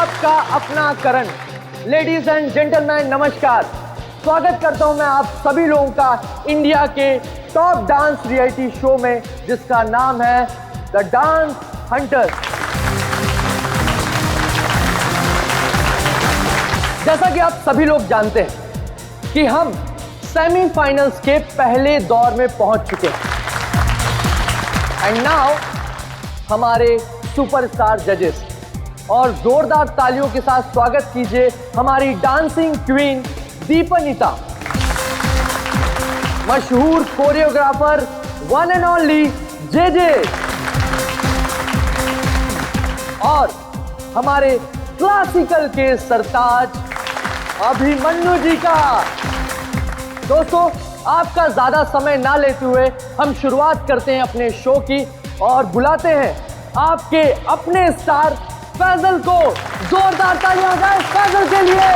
आपका अपना करण। Ladies and gentleman नमस्कार, स्वागत करता हूं मैं आप सभी लोगों का इंडिया के टॉप डांस रियलिटी शो में, जिसका नाम है द डांस हंटर। जैसा कि आप सभी लोग जानते हैं कि हम सेमीफाइनल्स के पहले दौर में पहुंच चुके हैं एंड नाउ हमारे सुपरस्टार जजेस, और जोरदार तालियों के साथ स्वागत कीजिए हमारी डांसिंग क्वीन दीपनिता, मशहूर choreographer one and only JJ, और हमारे क्लासिकल के सरताज अभिमन्यु जी का। दोस्तों, आपका ज्यादा समय ना लेते हुए हम शुरुआत करते हैं अपने शो की और बुलाते हैं आपके अपने स्टार फैजल को। जोरदार तालियां हो जाए फैजल के लिए।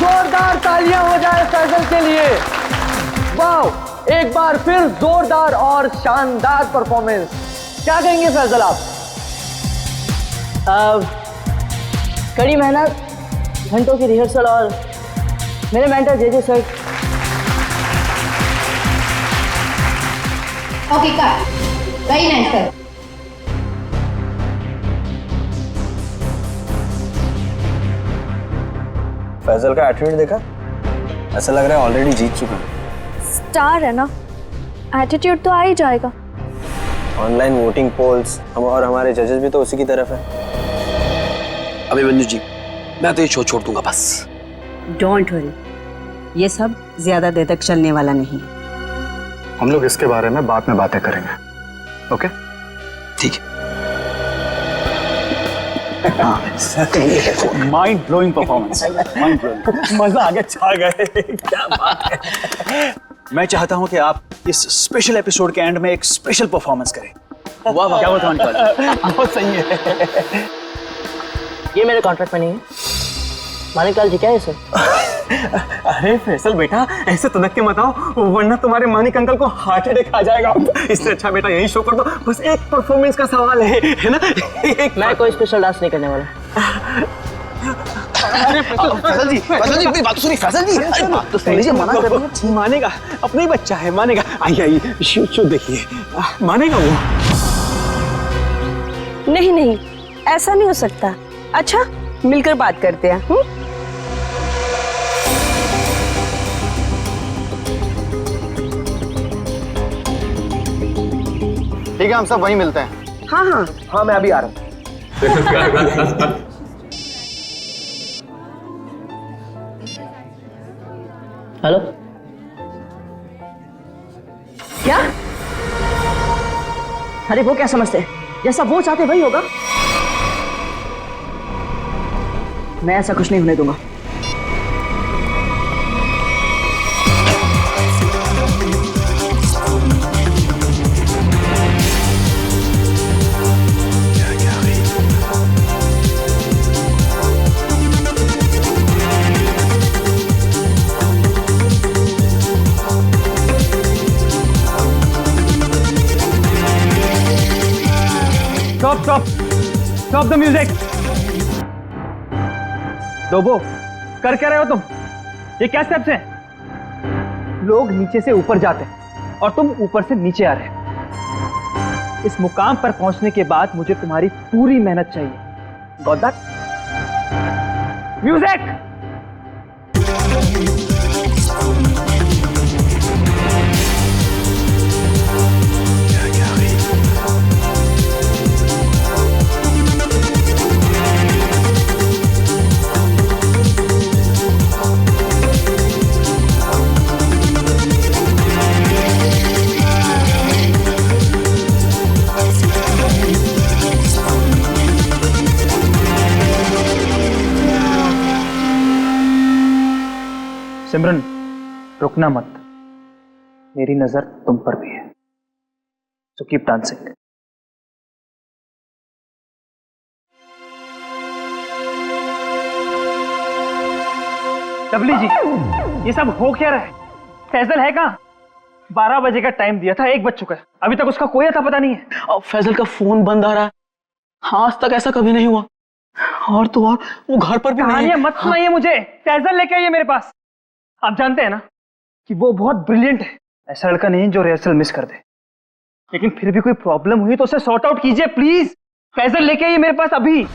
जोरदार तालियां हो जाए फैजल के लिए। वाह, एक बार फिर जोरदार और शानदार परफॉर्मेंस। क्या कहेंगे फैजल आप? कड़ी मेहनत, घंटों की रिहर्सल और मेरे mentor JJ sir. Okay cut, very nice sir. Faizal का एटीट्यूड देखा? ऐसा लग रहा है ऑलरेडी जीत चुका है। स्टार है ना, एटीट्यूड तो आ ही जाएगा। ऑनलाइन वोटिंग पोल्स हम और हमारे जजेस भी तो उसी की तरफ है। अभिमन्यु जी, मैं तो ये शो छोड़ दूंगा बस। डोंट वरी, ये सब ज्यादा देर तक चलने वाला नहीं। हम लोग इसके बारे में बाद में बातें करेंगे, ओके? ठीक है। Mind blowing performance, mind blowing, मजा आ गया, छा गए, क्या बात है। मैं चाहता हूं कि आप इस स्पेशल एपिसोड के एंड में एक स्पेशल परफॉर्मेंस करें। वाह वाह, क्या बताऊं, बहुत सही है। ये मेरे कॉन्ट्रैक्ट में नहीं है। मानिक लाल जी क्या है सर? अरे फैसल बेटा, ऐसे तनक के मत आओ, वरना तुम्हारे मानिक अंकल को हार्ट अटैक आ जाएगा। इससे अच्छा बेटा यही शो कर दो, बस एक परफॉर्मेंस का सवाल है ना? मैं कोई स्पेशल डांस नहीं करने वाला। फैजल जी, मेरी बात तो सुनिए। फैजल जी, अरे बात तो सुन लीजिए, मना कर रहे हैं। मानेगा, अपना ही बच्चा है, मानेगा। आइए आइए, शो देखिए, मानेगा वो। नहीं नहीं, ऐसा नहीं हो सकता। अच्छा, मिलकर बात करते हैं। ठीक है, हम सब वहीं मिलते हैं। हाँ हाँ हाँ, मैं अभी आ रहा हूँ। हेलो, क्या? अरे वो क्या समझते हैं, जैसा वो चाहते वही होगा। मैं ऐसा कुछ नहीं होने दूंगा। Stop the music. डोबो, कर क्या रहे हो तुम? ये क्या स्टेप्स हैं? लोग नीचे से ऊपर जाते हैं और तुम ऊपर से नीचे आ रहे हो। इस मुकाम पर पहुंचने के बाद मुझे तुम्हारी पूरी मेहनत चाहिए। Got that? म्यूजिक। सिमरन, रुकना मत, मेरी नजर तुम पर भी है, सो कीप डांसिंग। डबली जी, ये सब हो क्या रहा है? फैजल है कहाँ? 12 बजे का टाइम दिया था, 1 बज चुका है, अभी तक उसका कोई अता पता नहीं है। अब फैजल का फोन बंद आ रहा है। हाँ, आज तक ऐसा कभी नहीं हुआ। और तो और वो घर पर भी नहीं कहानियां है। मत सुनाइए मुझे, फैजल लेके आइए मेरे पास। आप जानते हैं ना कि वो बहुत ब्रिलियंट है, ऐसा लड़का नहीं जो रिहर्सल मिस कर दे। लेकिन फिर भी कोई प्रॉब्लम हुई तो उसे सॉर्ट आउट कीजिए प्लीज। फैजल लेके आइए मेरे पास अभी।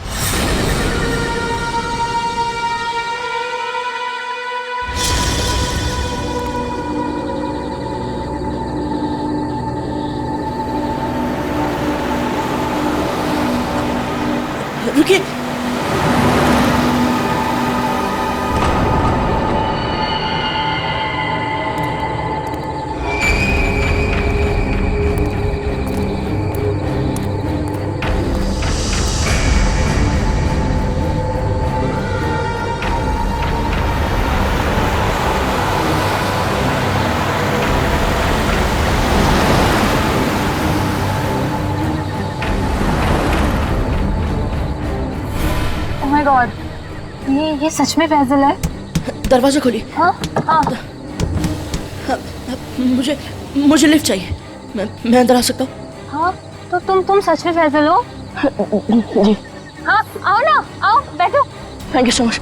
रुकिए। ओह माय गॉड, ये सच में फैजल है? दरवाजा खोलिए। हाँ हाँ। मुझे लिफ्ट चाहिए। मैं अंदर आ सकता हूँ? हाँ तो तुम सच में फैजल हो? जी। हाँ आओ ना, आओ बैठो। Thank you so much.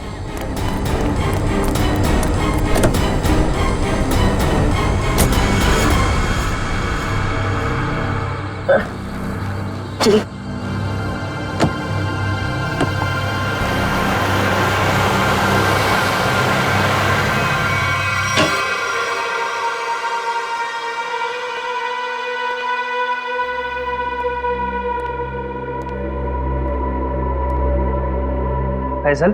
चलिए। फैजल,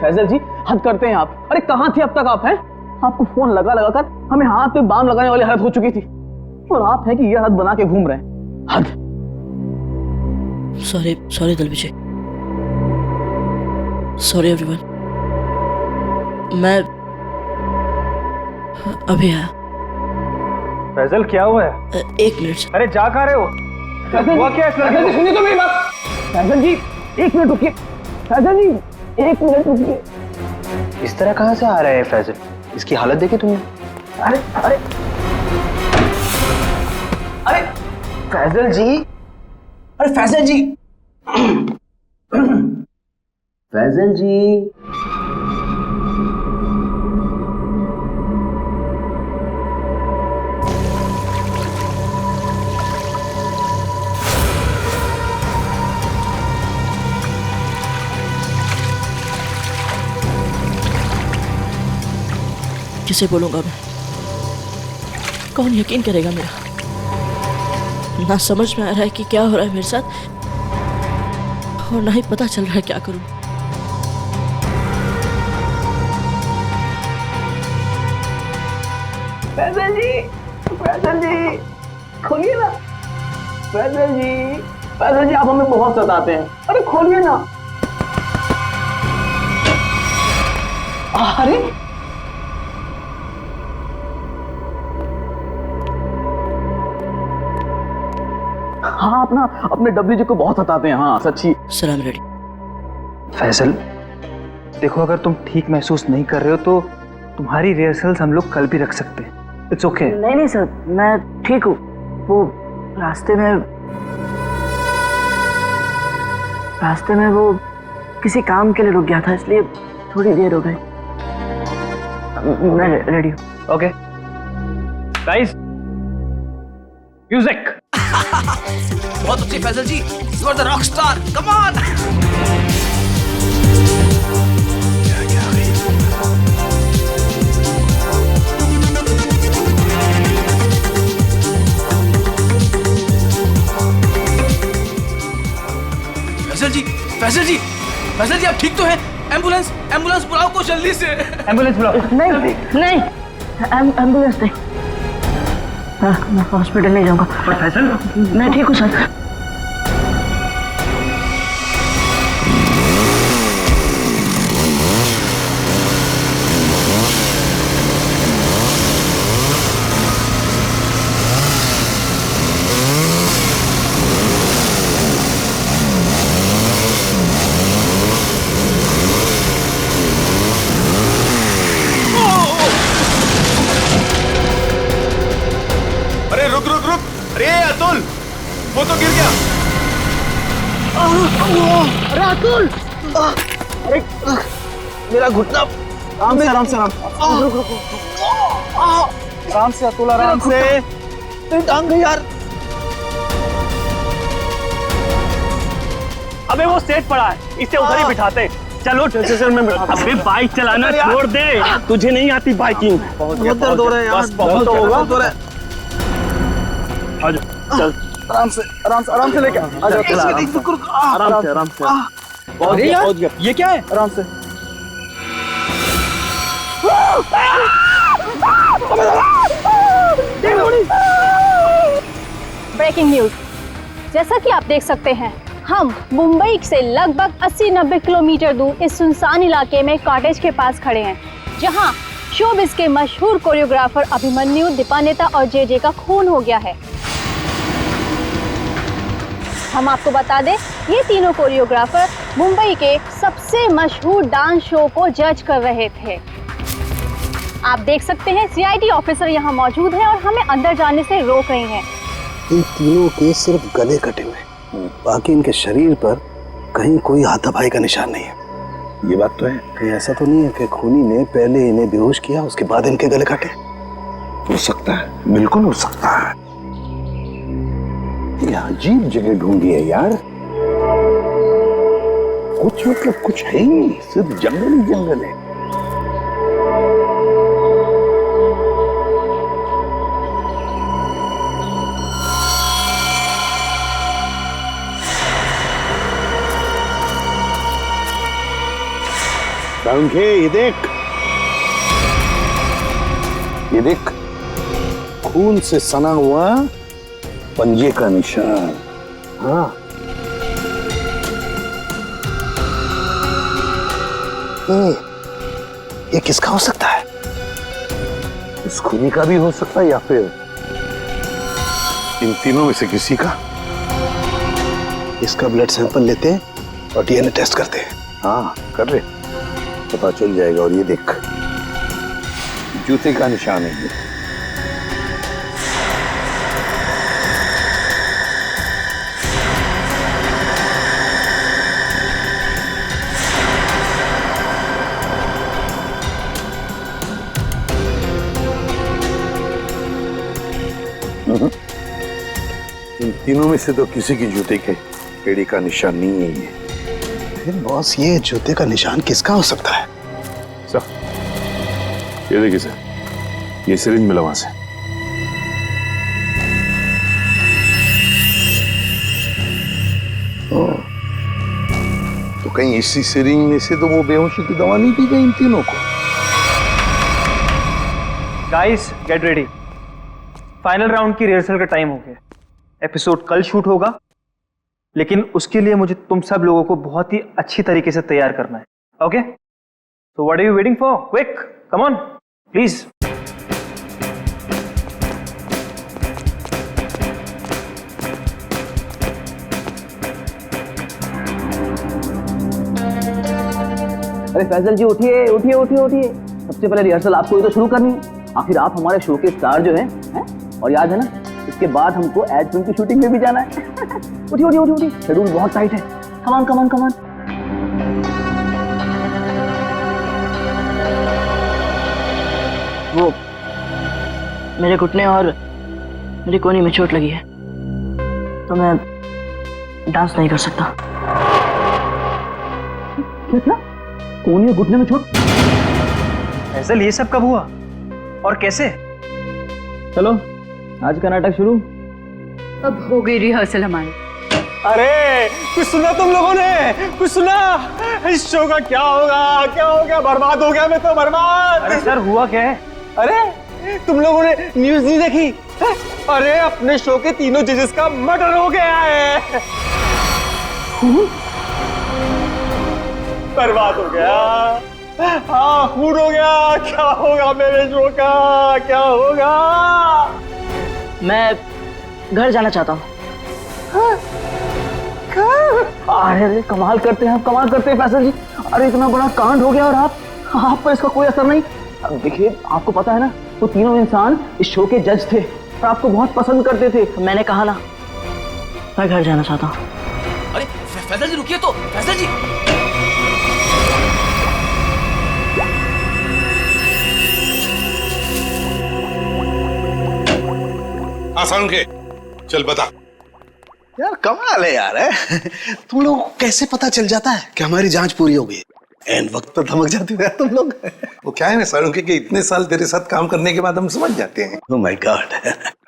फैजल जी हद करते हैं आप। अरे कहाँ थे अब तक आप? हैं आपको फोन लगा लगा कर हमें हाथ पे बाम लगाने वाली हालत हो चुकी थी, और आप हैं कि ये हद बना के घूम रहे हैं। हद। सॉरी दल विजय। Sorry everyone. मैं अभी आया। फैजल क्या हुआ है? 1 मिनट। अरे जा कहाँ रहे हो? हुआ क्या इस लड़के को? सुनिए तो मेरी बात। फैजल जी 1 मिनट रुकिए। फैजल जी 1 मिनट रुकिए। इस तरह कहाँ से आ रहा है फैजल? इसकी हालत देखी तुमने? अरे अरे अरे फैजल जी, अरे फैजल जी, फैजल जी, किसे बोलूंगा मैं? कौन यकीन करेगा मेरा? ना समझ में आ रहा है कि क्या हो रहा है मेरे साथ, और ना ही पता चल रहा है क्या करूं। फैजल जी खोलिए ना। फैजल जी आप हमें बहुत सताते हैं। अरे खोलिए ना। अरे हाँ, अपने डब्ल्यू जी को बहुत सताते हैं। हाँ सच्ची। सलाम रेडी। फैजल, देखो अगर तुम ठीक महसूस नहीं कर रहे हो तो तुम्हारी रिहर्सल्स हम लोग कल भी रख सकते हैं। It's okay. नहीं सर, मैं ठीक हूँ। वो रास्ते में रास्ते में वो किसी काम के लिए रुक गया था, इसलिए थोड़ी देर हो गई। मैं रेडी हूँ। Okay guys, music. बहुत अच्छी Faisal ji, you are the rock star, come on. Faisal ji, Faisal ji आप ठीक तो हैं? एम्बुलेंस, एम्बुलेंस बुलाओ को जल्दी से। एम्बुलेंस बुलाओ। नहीं, एम्बुलेंस नहीं। मैं हॉस्पिटल नहीं जाऊंगा। पर फैजल, मैं ठीक हूँ सर। अरे अतुल, वो तो गिर गया। अरे अतुल, अरे मेरा घुटना। आराम से आराम से आराम से अतुल, आराम से। तेरी टांग गई यार। अबे वो सेट पड़ा है, इसे उधर ही बिठाते। चलो चल मैं बैठा। अबे बाइक चलाना छोड़ दे, तुझे नहीं आती बाइकिंग। बहुत दर्द हो रहा है यार। बस बहुत होगा। आजा, चल आराम से लेके आ जाओ। आराम से। अरे यार, ये क्या है? आराम से। ब्रेकिंग न्यूज, जैसा कि आप देख सकते हैं, हम मुंबई से लगभग 80-90 किलोमीटर दूर इस सुनसान इलाके में कॉटेज के पास खड़े हैं, जहां शोबिस के मशहूर कोरियोग्राफर अभिमन्यु, दीपानेता और जे का खून हो गया है। हम आपको बता दें, ये तीनों कोरियोग्राफर मुंबई के सबसे मशहूर डांस शो को जज कर रहे थे। आप देख सकते हैं सीआईडी ऑफिसर यहाँ मौजूद हैं और हमें अंदर जाने से रोक रही हैं। इन तीनों के सिर्फ गले कटे हुए, बाकी इनके शरीर पर कहीं कोई हाथापाई का निशान नहीं है। ये बात तो है। कहीं ऐसा तो नहीं है कि खूनी ने पहले इन्हें बेहोश किया, उसके बाद इनके गले काटे? हो सकता है, बिल्कुल हो सकता है। ये अजीब जगह ढूंढी है यार। कुछ मतलब कुछ है ही नहीं, सिर्फ जंगल ही जंगल है। ये देख, खून से सना हुआ पंजे का निशान। हाँ, ये किसका हो सकता है? इस खूनी का भी हो सकता है या फिर इन तीनों में से किसी का। इसका ब्लड सैंपल लेते हैं और डीएनए टेस्ट करते हैं। हाँ कर ले, पता चल जाएगा। और ये देख, जूते का निशान है ये। इन तीनों में से तो किसी की जूते के एड़ी का निशान नहीं है ये। फिर बॉस, ये जूते का निशान किसका हो सकता है? सर, ये देखिए सर, ये सिरिंज मिला वहां से। तो कहीं इसी सिरिंज में से तो वो बेहोशी की दवा नहीं दी गई इन तीनों को? Guys get ready, final round की रिहर्सल का टाइम हो गया। एपिसोड कल शूट होगा, लेकिन उसके लिए मुझे तुम सब लोगों को बहुत ही अच्छी तरीके से तैयार करना है। Okay, so what are you waiting for? Quick, come on please. अरे फैजल जी, उठिए उठिए उठिए उठिए। सबसे पहले रिहर्सल आपको ही तो शुरू करनी है। आखिर आप हमारे शो के स्टार जो हैं, और याद है ना, इसके बाद हमको एड फिल्म की शूटिंग में भी जाना है। उठिए उठिए उठिए उठिए, शेड्यूल बहुत टाइट है। कमान कमान कमान। वो मेरे घुटने और मेरी कोहनी में चोट लगी है, तो मैं डांस नहीं कर सकता। क्या? कोहनी और घुटने में चोट? फैजल, ये सब कब हुआ और कैसे? चलो आज का नाटक शुरू। अब हो गई रिहर्सल हमारी। अरे कुछ सुना तुम लोगों ने? कुछ सुना? इस शो का क्या होगा? क्या हो गया? बर्बाद हो गया मैं तो, बर्बाद। अरे सर हुआ क्या है? अरे तुम लोगों ने न्यूज़ नहीं देखी? अरे अपने शो के तीनों जजेस का मर्डर हो गया है। बर्बाद हो गया। हाँ, खून हो गया। क्या होगा मेरे शो का? क्या होगा? मैं घर जाना चाहता हूँ। अरे कमाल करते हैं आप, कमाल करते हैं फैसल जी। अरे इतना बड़ा कांड हो गया और आप पर इसका कोई असर नहीं। अब देखिए, आपको पता है ना, वो तीनों इंसान इस शो के जज थे और आपको बहुत पसंद करते थे। मैंने कहा ना, मैं घर जाना चाहता हूँ। अरे फैजल जी रुकिए तो, फैजल जी। आसान के चल बता। यार कमाल है यार, है? तुम लोग को कैसे पता चल जाता है कि हमारी जांच पूरी हो गई? एंड वक्त पर धमक जाते हो यार तुम लोग। वो क्या है ना सालों के कि इतने साल तेरे साथ काम करने के बाद हम समझ जाते हैं। Oh my God.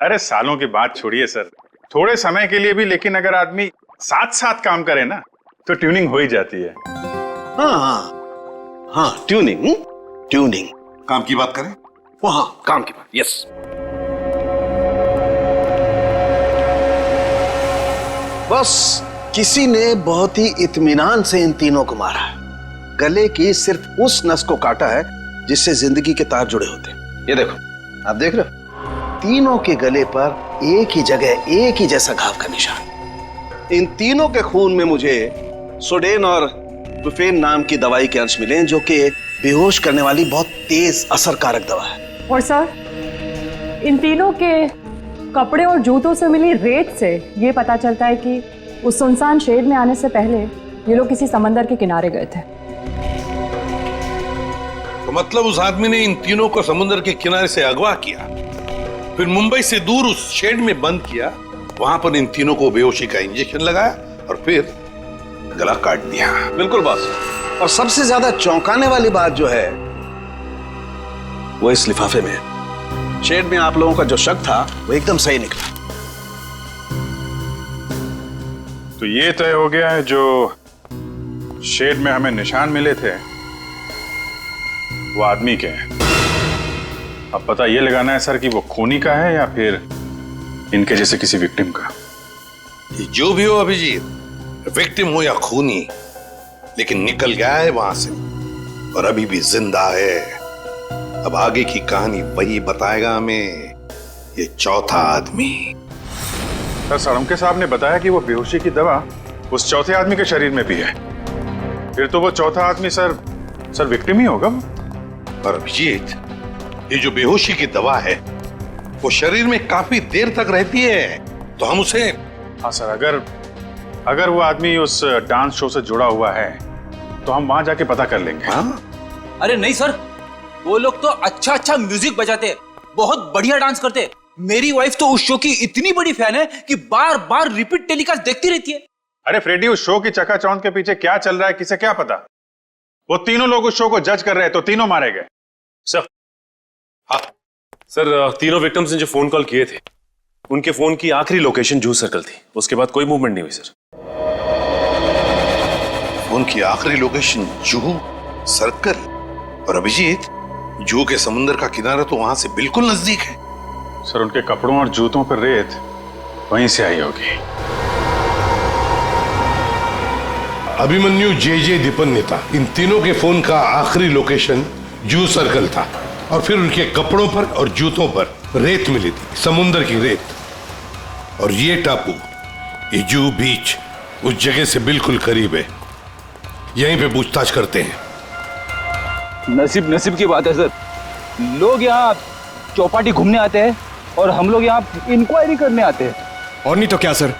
अरे सालों की बात छोड़िए सर, थोड़े समय के लिए भी, लेकिन अगर आदमी साथ साथ काम करे ना तो ट्यूनिंग हो ही जाती है। हाँ हाँ हाँ, ट्यूनिंग ट्यूनिंग। काम की बात करें? वो हाँ, काम की बात। यस। बस किसी ने बहुत ही इत्मीनान से इन तीनों को मारा है। गले की सिर्फ उस नस को काटा है जिससे जिंदगी के तार जुड़े होते हैं। ये देखो, आप देख रहे हो, तीनों के गले पर एक ही जगह एक ही जैसा घाव का निशान। इन तीनों के खून में मुझे सोडेन और बुफेन नाम की दवाई के अंश मिले, जो कि बेहोश करने वाली बहुत तेज असरकारक दवा है। और सर, इन तीनों के कपड़े और जूतों से मिली रेत से ये पता चलता है कि उस सुनसान शेड में आने से पहले ये लोग किसी समंदर के किनारे गए थे। तो मतलब उस आदमी ने इन तीनों को समुद्र के किनारे से अगवा किया, फिर मुंबई से दूर उस शेड में बंद किया, वहां पर इन तीनों को बेहोशी का इंजेक्शन लगाया और फिर गला काट दिया। बिल्कुल बॉस। और सबसे ज्यादा चौंकाने वाली बात जो है वो इस लिफाफे में है। शेड में आप लोगों का जो शक था वो एकदम सही निकला। तो ये तय हो गया है, जो शेड में हमें निशान मिले थे वो आदमी के हैं। अब पता ये लगाना है सर कि वो खूनी का है या फिर इनके जैसे किसी विक्टिम का। जो भी हो अभिजीत, विक्टिम हो या खूनी, लेकिन निकल गया है वहां से और अभी भी जिंदा है। अब आगे की कहानी वही बताएगा हमें, ये चौथा आदमी। सर साळुंखे साहब ने बताया कि वो बेहोशी की दवा उस चौथे आदमी के शरीर में भी है, फिर तो वो चौथा आदमी सर विक्टिम ही होगा। और अभिजीत, ये जो बेहोशी की दवा है वो शरीर में काफी देर तक रहती है, तो हम उसे। हाँ सर, अगर वो आदमी उस डांस शो से जुड़ा हुआ है तो हम वहां जाके पता कर लेंगे। हाँ? अरे नहीं सर, वो लोग तो अच्छा म्यूजिक बजाते, बहुत बढ़िया डांस करते। मेरी वाइफ तो उस शो की इतनी बड़ी फैन है कि बार बार रिपीट टेलीकास्ट देखती रहती है। अरे फ्रेडी, उस शो की चकाचौंध के पीछे क्या चल रहा है किसे क्या पता। वो तीनों लोग उस शो को जज कर रहे हैं तो तीनों मारे गए। सर, हाँ सर, तीनों विक्टिम्स ने जो फोन कॉल किए थे उनके फोन की आखिरी लोकेशन जूह सर्कल थी, उसके बाद कोई मूवमेंट नहीं हुई सर। फोन की आखिरी लोकेशन जूह सर्कल? और अभिजीत, जूह के समुद्र का किनारा तो वहां से बिल्कुल नजदीक है। सर उनके कपड़ों और जूतों पर रेत वहीं से आई होगी। अभिमन्यु जे दीपन्नेता, इन तीनों के फोन का आखिरी लोकेशन जूह सर्कल था और फिर उनके कपड़ों पर और जूतों पर रेत मिली थी, समुद्र की रेत। और ये टापू, ये जूह बीच, उस जगह से बिल्कुल करीब है। यहीं पे पूछताछ करते हैं। नसीब की बात है सर, लोग यहाँ चौपाटी घूमने आते हैं और हम लोग यहाँ इंक्वायरी करने आते हैं। और नहीं तो क्या सर,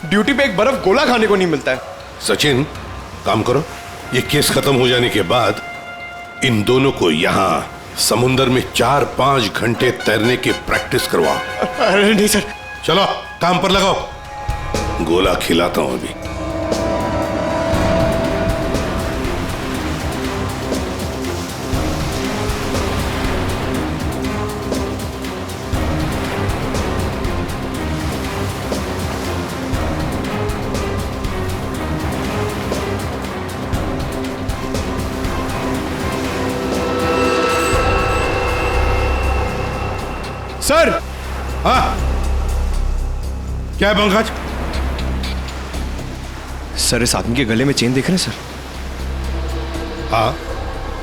ड्यूटी पे एक बर्फ गोला खाने को नहीं मिलता है सचिन, काम करो, ये केस खत्म हो जाने के बाद इन दोनों को यहाँ समुंदर में 4-5 घंटे तैरने की प्रैक्टिस करवाओ। अरे नहीं सर। चलो काम पर लगाओ, गोला खिलाता हूं अभी। सर। हाँ, क्या है पंकज? सर, इस आदमी के गले में चेन देख रहे हैं सर? हाँ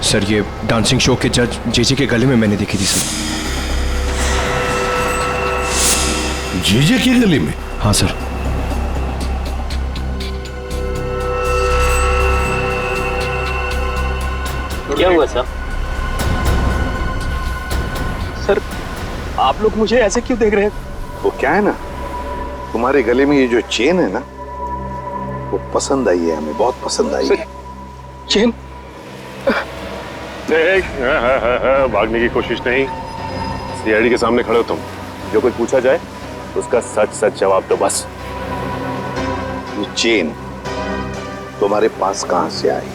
सर, ये डांसिंग शो के जज जेजे के गले में मैंने देखी थी सर। जेजे के गले में? हाँ सर। क्या हुआ सर? सर, आप लोग मुझे ऐसे क्यों देख रहे हैं? वो क्या है ना, तुम्हारे गले में ये जो चेन है ना, वो पसंद आई है हमें, बहुत पसंद आई है। चेन? भागने की कोशिश नहीं, सीआईडी के सामने खड़े हो तुम, जो कुछ पूछा जाए उसका सच सच जवाब दो बस। ये चेन तुम्हारे पास कहां से आई?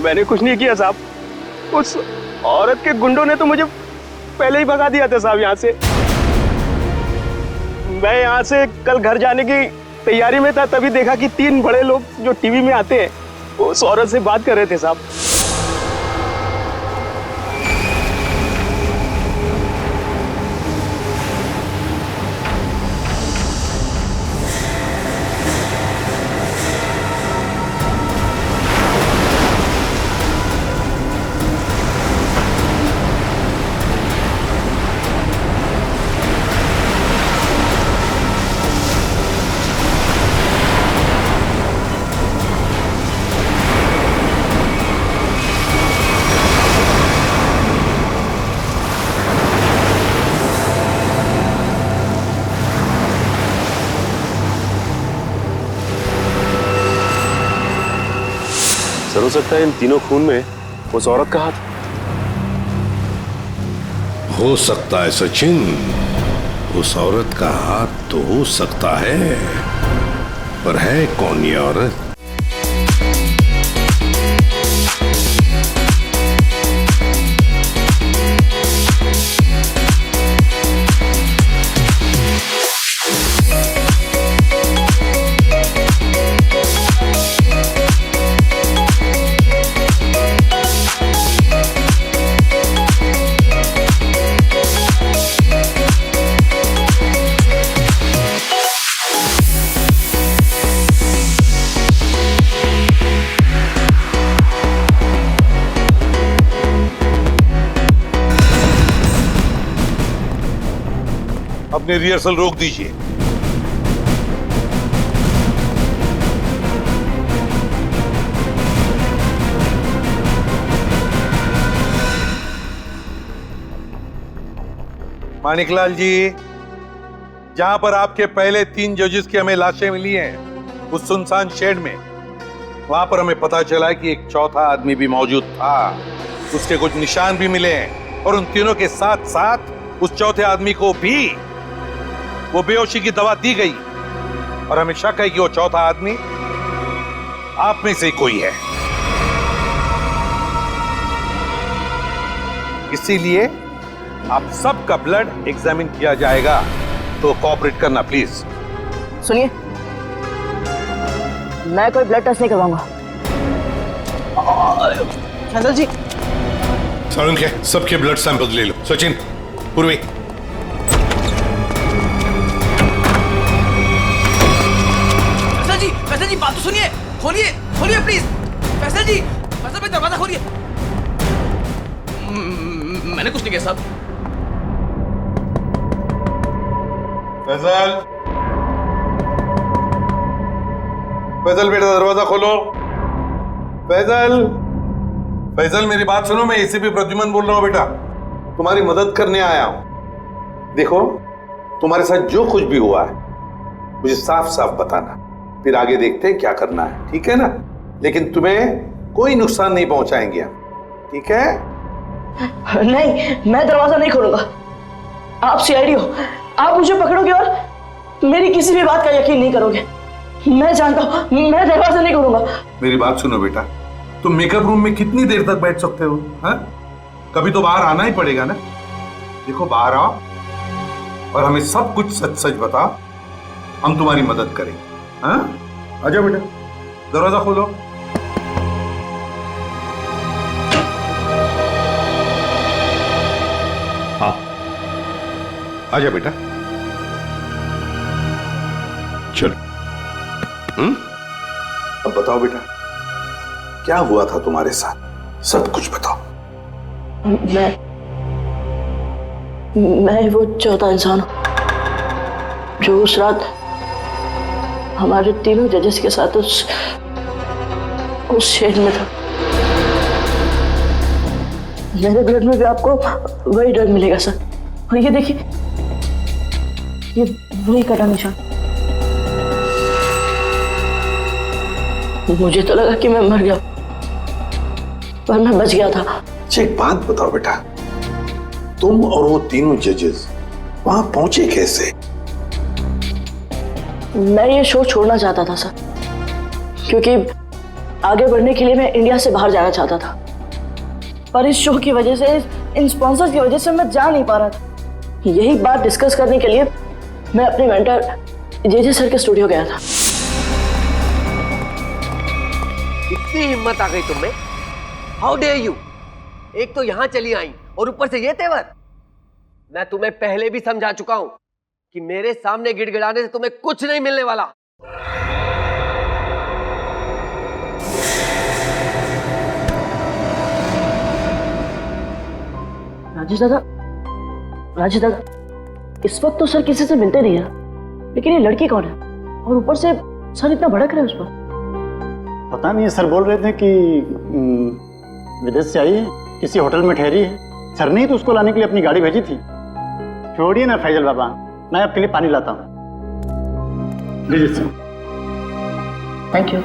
मैंने कुछ नहीं किया साहब, उस औरत के गुंडों ने तो मुझे पहले ही भगा दिया था साहब यहाँ से। मैं यहाँ से कल घर जाने की तैयारी में था, तभी देखा कि 3 बड़े लोग जो टीवी में आते हैं वो उस औरत से बात कर रहे थे साहब। सर, हो सकता है इन तीनों खून में उस औरत का हाथ हो सकता है सचिन, उस औरत का हाथ तो हो सकता है, पर है कौन ये औरत? अपने रिहर्सल रोक दीजिए। मानिकलाल जी, जहां पर आपके पहले 3 जजेस की हमें लाशें मिली हैं, उस सुनसान शेड में, वहां पर हमें पता चला कि एक चौथा आदमी भी मौजूद था। उसके कुछ निशान भी मिले हैं और उन तीनों के साथ साथ उस चौथे आदमी को भी वो बेहोशी की दवा दी गई और हमें शक है कि वो चौथा आदमी आप में से कोई है। इसीलिए आप सबका ब्लड एग्जामिन किया जाएगा, तो कोऑपरेट करना प्लीज। सुनिए, मैं कोई ब्लड टेस्ट नहीं करवाऊंगा। फैजल जी, सारुण के सबके ब्लड सैंपल ले लो। सचिन, पूर्वी, फैसल जी बात तो सुनिए, खोलिए खोलिए प्लीज। फैसल जी, फैसल भाई दरवाजा खोलिए। मैंने कुछ नहीं किया साहब। फैजल, फैजल बेटा दरवाजा खोलो। फैजल, फैजल मेरी बात सुनो, मैं एसीपी प्रद्युमन बोल रहा हूं बेटा, तुम्हारी मदद करने आया हूं। देखो, तुम्हारे साथ जो कुछ भी हुआ है मुझे साफ साफ बताना, फिर आगे देखते हैं क्या करना है, ठीक है ना? लेकिन तुम्हें कोई नुकसान नहीं पहुंचाएंगे हम, ठीक है? नहीं, मैं दरवाजा नहीं खोलूंगा। आप सीआईडी हो, आप मुझे पकड़ोगे और मेरी किसी भी बात का यकीन नहीं करोगे। मैं जानता हूं, मैं दरवाजा नहीं खोलूंगा। मेरी बात सुनो बेटा, तुम मेकअप रूम में कितनी देर तक बैठ सकते हो? हाँ? कभी तो बाहर आना ही पड़ेगा ना। देखो, बाहर आओ और हमें सब कुछ सच सच बताओ, हम तुम्हारी मदद करेंगे। हाँ, आ जाओ बेटा, दरवाजा खोलो। हाँ, आ जाओ बेटा, चलो। अब बताओ बेटा, क्या हुआ था तुम्हारे साथ? सब कुछ बताओ। मैं वो चौथा इंसान हूं जो उस रात हमारे तीनों जजेस के साथ उस शेड में था। मेरे ब्लड में भी आपको वही ड्रग मिलेगा सर। और ये देखिए, ये वही कटा निशान। मुझे तो लगा कि मैं मर गया, पर मैं बच गया था। अच्छा, एक बात बताओ बेटा, तुम और वो तीनों जजेस वहां पहुंचे कैसे? मैं ये शो छोड़ना चाहता था सर, क्योंकि आगे बढ़ने के लिए मैं इंडिया से बाहर जाना चाहता था। पर इस शो की वजह से, इन स्पॉन्सर्स की वजह से मैं जा नहीं पा रहा था। यही बात डिस्कस करने के लिए मैं अपने मेंटर जेजे सर के स्टूडियो गया था। इतनी हिम्मत आ गई तुम्हें? How dare you! एक तो यहां चली आई और ऊपर से ये तेवर। मैं तुम्हें पहले भी समझा चुका हूं कि मेरे सामने गिड़गिड़ाने से तुम्हें कुछ नहीं मिलने वाला। राजेश दादा, इस वक्त तो सर किसी से मिलते नहीं है, लेकिन ये लड़की कौन है? और ऊपर से सर इतना भड़क रहे हैं उस पर। पता नहीं, सर बोल रहे थे कि विदेश से आई है, किसी होटल में ठहरी है। सर ने तो उसको लाने के लिए अपनी गाड़ी भेजी थी। छोड़िए ना फैजल बाबा, मैं आपके लिए पानी लाता हूँ। लीजिए सर। Thank you.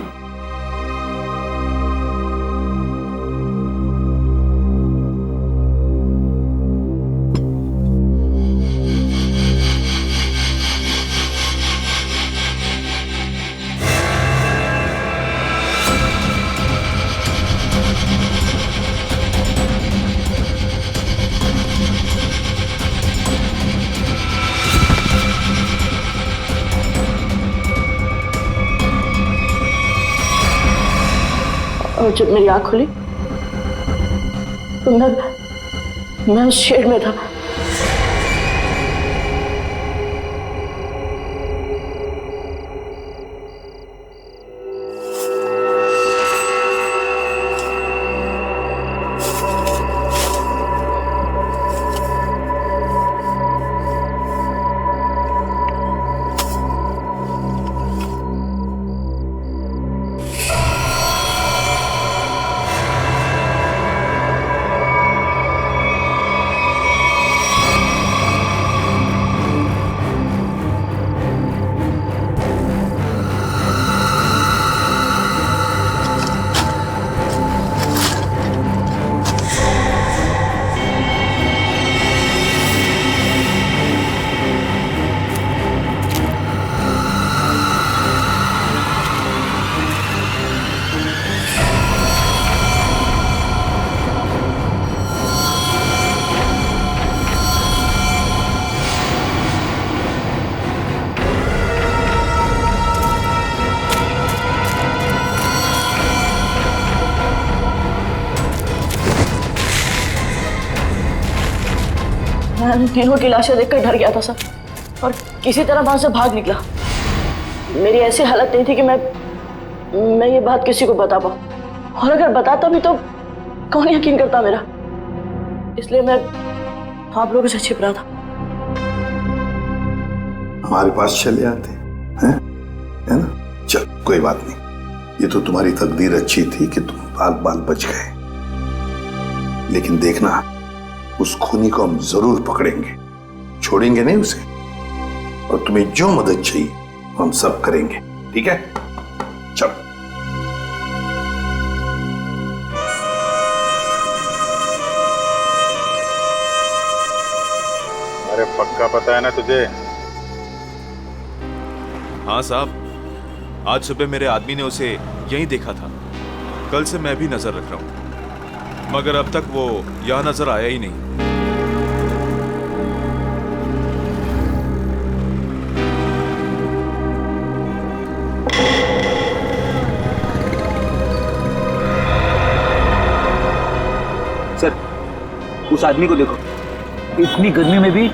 और जब मेरी आंख खुली तो मैं उस शेड में था। मैं उन तीनों की लाशें देखकर डर गया था सर, और किसी तरह वहां से भाग निकला। मेरी ऐसी हालत नहीं थी कि मैं ये बात किसी को बता पाऊं, और अगर बताता भी तो कौन यकीन करता मेरा। इसलिए मैं आप लोगों से छिप रहा था। हमारे पास चले आते हैं, है ना? चल, कोई बात नहीं, ये तो तुम्हारी तकदीर अच्छी थी कि तुम बाल बाल बच गए। लेकिन देखना, उस खूनी को हम जरूर पकड़ेंगे, छोड़ेंगे नहीं उसे। और तुम्हें जो मदद चाहिए हम सब करेंगे, ठीक है? पक्का पता है ना तुझे? हाँ साहब, आज सुबह मेरे आदमी ने उसे यहीं देखा था। कल से मैं भी नजर रख रहा हूँ, मगर अब तक वो यहाँ नजर आया ही नहीं। सर, उस आदमी को देखो, इतनी गर्मी में भी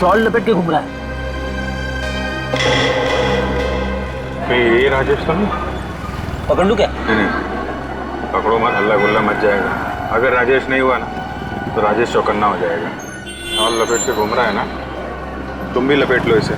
शॉल लपेट के घूम रहा है। ये राजेश तो नहीं? पकड़ लूं क्या? नहीं, पकड़ो मत, हल्ला गुल्ला मच जाएगा। अगर राजेश नहीं हुआ ना तो राजेश चौकन्ना हो जाएगा। शॉल लपेट के घूम रहा है ना, तुम भी लपेट लो इसे।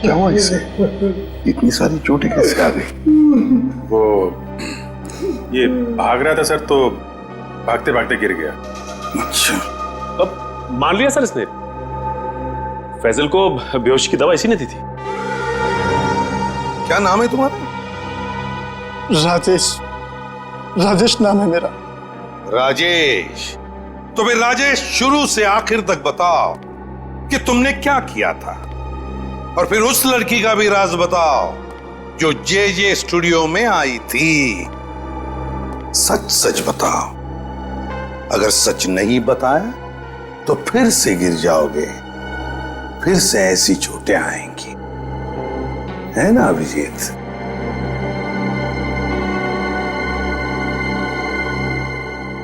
क्या हुआ इसे? इतनी सारी चोटें कैसे आ गई? वो ये भाग रहा था सर, तो भागते भागते गिर गया। अच्छा, अब मान लिया सर इसने। फैजल को बेहोशी की दवा इसी ने दी थी। क्या नाम है तुम्हारा? राजेश। राजेश नाम है मेरा। राजेश? तो फिर राजेश, शुरू से आखिर तक बताओ कि तुमने क्या किया था, और फिर उस लड़की का भी राज बताओ जो जे स्टूडियो में आई थी। सच सच बताओ। अगर सच नहीं बताया तो फिर से गिर जाओगे, फिर से ऐसी चोटें आएंगी, है ना अभिजीत?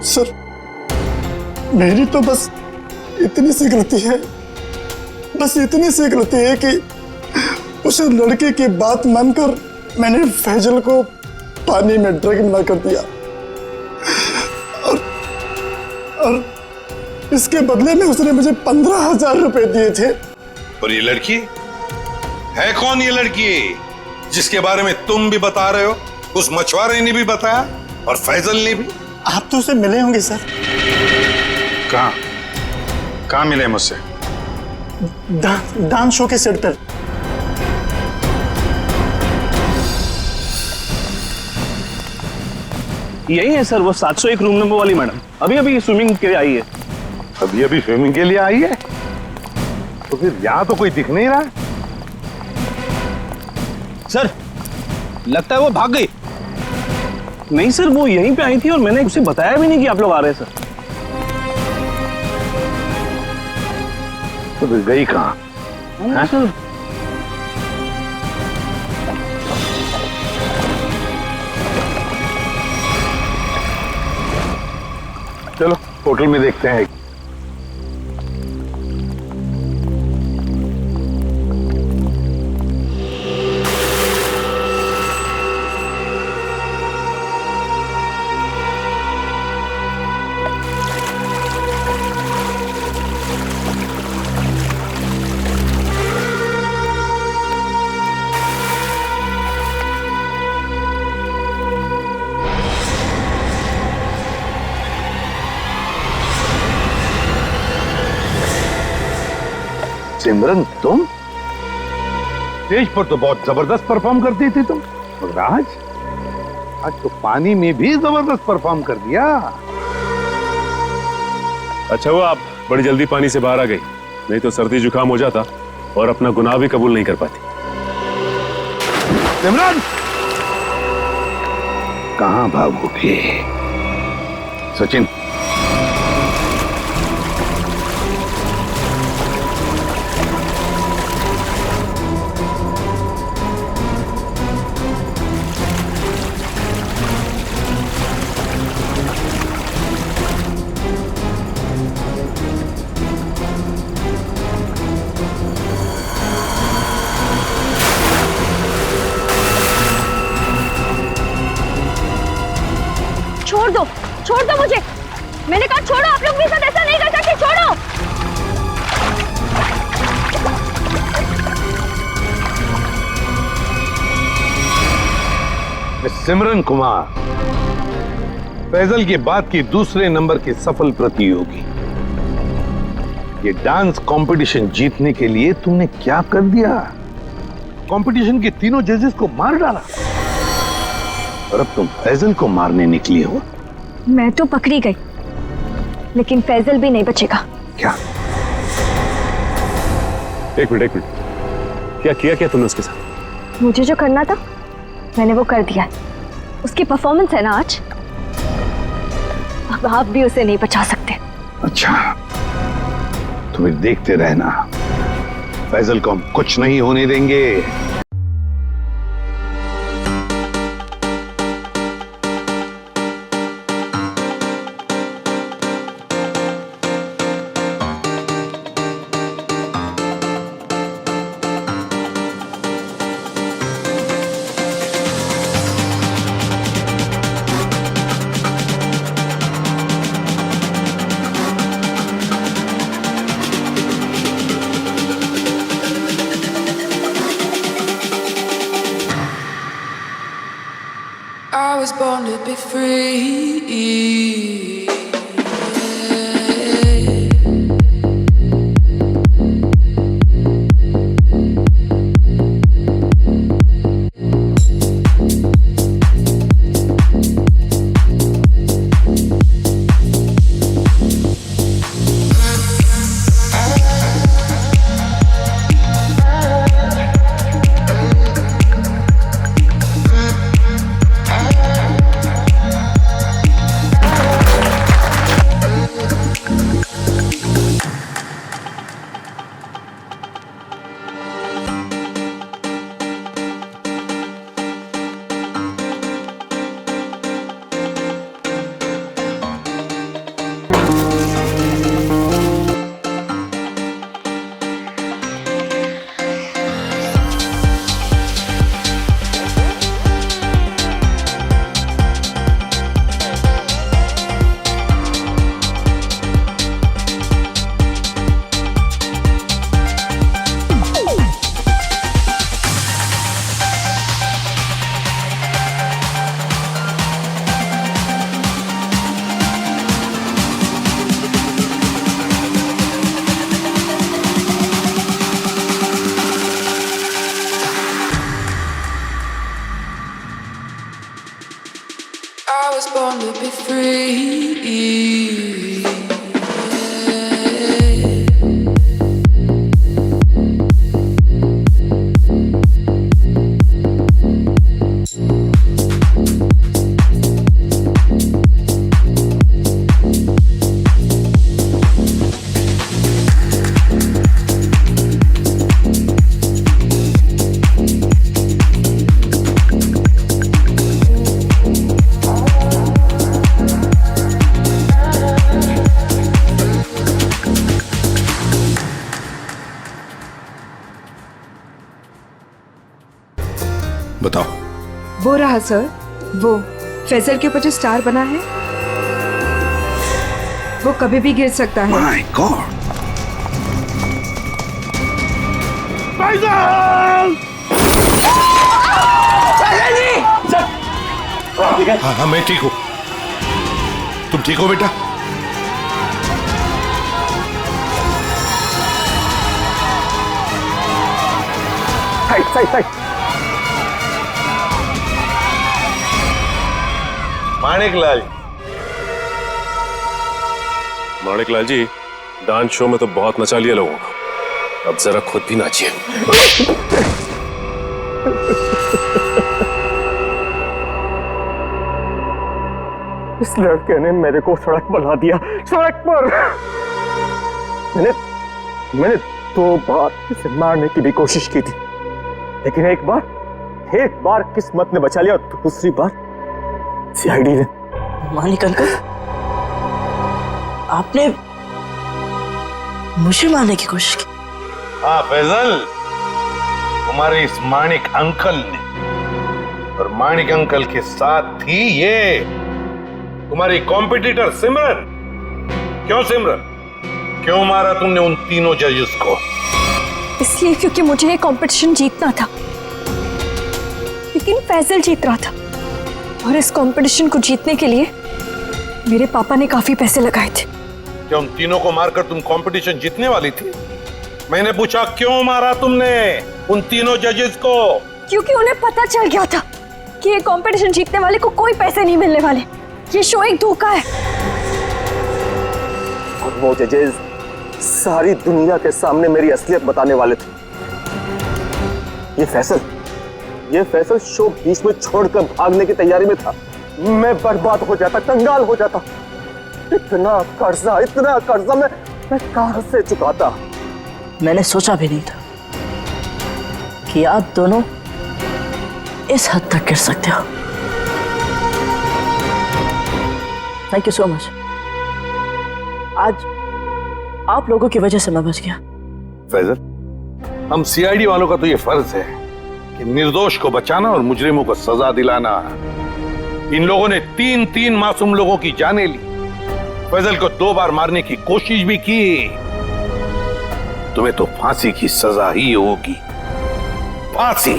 सर, मेरी तो बस इतनी सी गलती है, बस इतनी सी गलती है कि उस लड़के की बात मानकर मैंने फैजल को पानी में ड्रग मिला कर दिया, और इसके बदले में उसने मुझे 15,000 रुपए दिए थे। और ये लड़की है कौन? ये लड़की जिसके बारे में तुम भी बता रहे हो, उस मछुआरे ने भी बताया और फैजल ने भी। आप तो उसे मिले होंगे सर। कहाँ मिले मुझसे? डांस शो के सेट पर। यही है सर, वो 701 रूम नंबर वाली मैडम। अभी अभी स्विमिंग के लिए आई है। अभी अभी स्विमिंग के लिए आई है? तो फिर यहां तो कोई दिख नहीं रहा। सर, लगता है वो भाग गई। नहीं सर, वो यहीं पे आई थी और मैंने उसे बताया भी नहीं कि आप लोग आ रहे हैं सर। तो फिर गई कहां? सर, चलो होटल में देखते हैं। सिमरन, तुम स्टेज पर तो बहुत जबरदस्त परफॉर्म करती थी तुम, मगर आज तो पानी में भी जबरदस्त परफॉर्म कर दिया। अच्छा हुआ आप बड़ी जल्दी पानी से बाहर आ गई, नहीं तो सर्दी जुकाम हो जाता और अपना गुनाह भी कबूल नहीं कर पाती। सिमरन, कहां भागोगे? सचिन, दो, छोड़ दो मुझे। मैंने कहा छोड़ो, आप लोग मेरे साथ ऐसा नहीं कर सकते, छोड़ो। सिमरन कुमार, फैजल के बाद की दूसरे नंबर की सफल प्रतियोगी। ये डांस कंपटीशन जीतने के लिए तुमने क्या कर दिया? कंपटीशन के तीनों जजेस को मार डाला और अब तुम फैजल को मारने निकली हो। मैं तो पकड़ी गई, लेकिन फैजल भी नहीं बचेगा। क्या? एक मिनट, क्या किया तुमने उसके साथ? मुझे जो करना था मैंने वो कर दिया। उसकी परफॉर्मेंस है ना आज, अब आप भी उसे नहीं बचा सकते। अच्छा, तुम्हें देखते रहना, फैजल को हम कुछ नहीं होने देंगे। I was born to be free. I was born to be free. बताओ। वो रहा सर, वो फैजल के ऊपर जो स्टार बना है, वो कभी भी गिर सकता है। My God! हाँ, मैं ठीक हूँ। तुम ठीक हो बेटा? साइड। माणिकलाल जी, डांस शो में तो बहुत नचा लिया लोगों को, अब जरा खुद भी नाचिए। इस लड़के ने मेरे को सड़क पर ला दिया, सड़क पर। मैंने 2 बार इसे मारने की भी कोशिश की थी, लेकिन एक बार किस्मत ने बचा लिया और दूसरी बार सीआईडी ने। मानिक अंकल, आपने मुझे मारने की कोशिश की? हाँ फैजल, तुम्हारे इस माणिक अंकल ने, और माणिक अंकल के साथ थी ये तुम्हारी कॉम्पिटिटर सिमरन। क्यों सिमरन, क्यों मारा तुमने उन तीनों जजेस को? इसलिए क्योंकि मुझे ये कंपटीशन जीतना था, लेकिन फैजल जीत रहा था और इस कंपटीशन को जीतने के लिए मेरे पापा ने काफी पैसे लगाए थे। क्या उन तीनों को मारकर तुम कंपटीशन जीतने वाली थी? मैंने पूछा क्यों मारा तुमने उन तीनों जजेस को? क्योंकि उन्हें पता चल गया था कि ये कंपटीशन जीतने वाले को कोई पैसे नहीं मिलने वाले, ये शो एक धोखा है। और वो जजेस सारी दुनिया के सामने मेरी असलियत बताने वाले थे। ये फैसल शो बीच में छोड़कर भागने की तैयारी में था। मैं बर्बाद हो जाता, कंगाल हो जाता। इतना कर्जा मैं कहां से चुकाता? मैंने सोचा भी नहीं था कि आप दोनों इस हद तक गिर सकते हो। Thank you so much. आज आप लोगों की वजह से मैं बच गया। फैजल, हम सीआईडी वालों का तो ये फर्ज है कि निर्दोष को बचाना और मुजरिमों को सजा दिलाना। इन लोगों ने तीन मासूम लोगों की जानें ली, फैजल को 2 बार मारने की कोशिश भी की। तुम्हें तो फांसी की सजा ही होगी, फांसी।